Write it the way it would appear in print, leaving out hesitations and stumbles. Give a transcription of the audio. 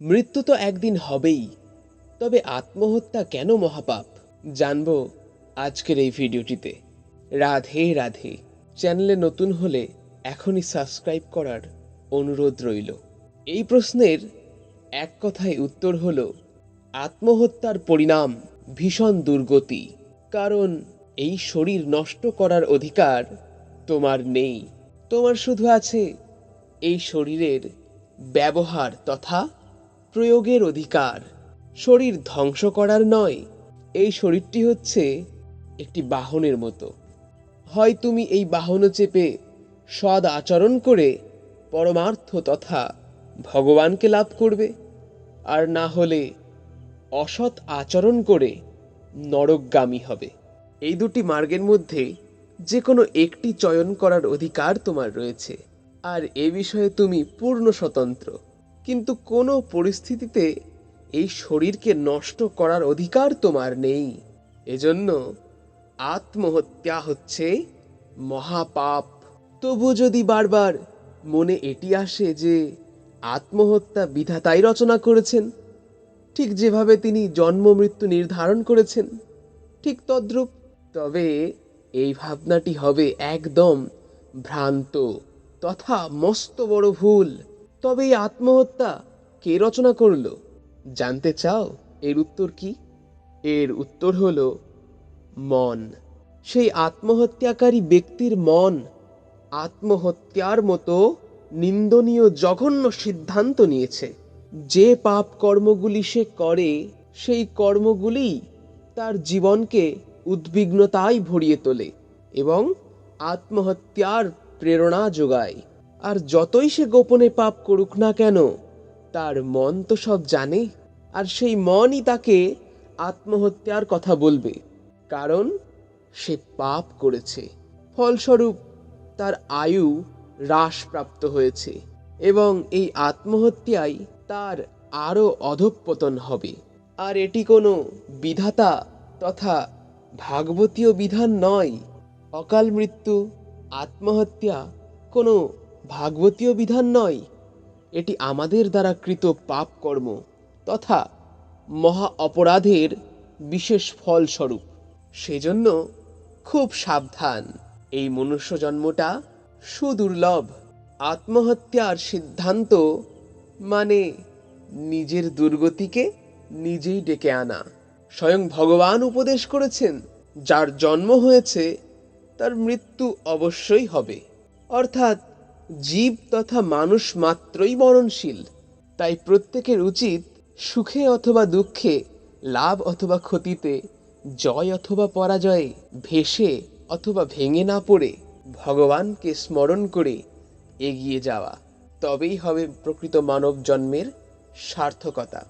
মৃত্যু তো একদিন হবেই, তবে আত্মহত্যা কেন মহাপাপ জানবো আজকের এই ভিডিওটিতে। রাধে রাধে। চ্যানেলে নতুন হলে এখনই সাবস্ক্রাইব করার অনুরোধ রইল। এই প্রশ্নের এক কথায় উত্তর হলো আত্মহত্যার পরিণাম ভীষণ দুর্গতি। কারণ এই শরীর নষ্ট করার অধিকার তোমার নেই। তোমার শুধু আছে এই শরীরের ব্যবহার তথা প্রয়োগের অধিকার। শরীর ধ্বংস করার নয়। এই শরীরটি হচ্ছে একটি বাহনের মতো। হয় তুমি এই বাহনে চেপে সৎ আচরণ করে পরমার্থ তথা ভগবানকে লাভ করবে, আর না হলে অসৎ আচরণ করে নরকগামী হবে। এই দুটি মার্গের মধ্যে যে কোনো একটি চয়ন করার অধিকার তোমার রয়েছে, আর এ বিষয়ে তুমি পূর্ণ স্বতন্ত্র। কিন্তু কোনো পরিস্থিতিতে এই শরীরকে নষ্ট করার অধিকার তোমার নেই। এজন্য আত্মহত্যা হচ্ছে মহাপাপ। তবু যদি বারবার মনে এটি আসে যে আত্মহত্যা বিধাতাই রচনা করেছেন, ঠিক যেভাবে তিনি জন্ম মৃত্যু নির্ধারণ করেছেন ঠিক তদ্রূপ, তবে এই ভাবনাটি হবে একদম ভ্রান্ত তথা মস্ত বড় ভুল। তবে এই আত্মহত্যা কে রচনা করলো জানতে চাও? এর উত্তর কি? এর উত্তর হলো মন। সেই আত্মহত্যাকারী ব্যক্তির মন আত্মহত্যার মতো নিন্দনীয় জঘন্য সিদ্ধান্ত নিয়েছে। যে পাপ কর্মগুলি সে করে, সেই কর্মগুলি তার জীবনকে উদ্বিগ্নতায় ভরিয়ে তোলে এবং আত্মহত্যার প্রেরণা যোগায়। আর যতই সে গোপনে পাপ করুক না কেন, তার মন তো সব জানে, আর সেই মনই তাকে আত্মহত্যার কথা বলবে। কারণ সে পাপ করেছে, ফলস্বরূপ তার আয়ু হ্রাসপ্রাপ্ত হয়েছে এবং এই আত্মহত্যায় তার আরও অধঃপতন হবে। আর এটি কোনো বিধাতা তথা ভাগবতীয় বিধান নয়। অকাল মৃত্যু, আত্মহত্যা কোনো ভাগবতীয় বিধান নয়। এটি আমাদের দ্বারা কৃত পাপ কর্ম তথা মহা অপরাধের বিশেষ ফলস্বরূপ। সেজন্য খুব সাবধান। এই মনুষ্য জন্মটা সুদুর্লভ। আত্মহত্যার সিদ্ধান্ত মানে নিজের দুর্গতিকে নিজেই ডেকে আনা। স্বয়ং ভগবান উপদেশ করেছেন, যার জন্ম হয়েছে তার মৃত্যু অবশ্যই হবে। অর্থাৎ জীব তথা মানুষ মাত্রই মরণশীল। তাই প্রত্যেকের উচিত সুখে অথবা দুঃখে, লাভ অথবা ক্ষতিতে, জয় অথবা পরাজয়ে, ভেসে অথবা ভেঙে না পড়ে ভগবানকে স্মরণ করে এগিয়ে যাওয়া। তবেই হবে প্রকৃত মানব জন্মের সার্থকতা।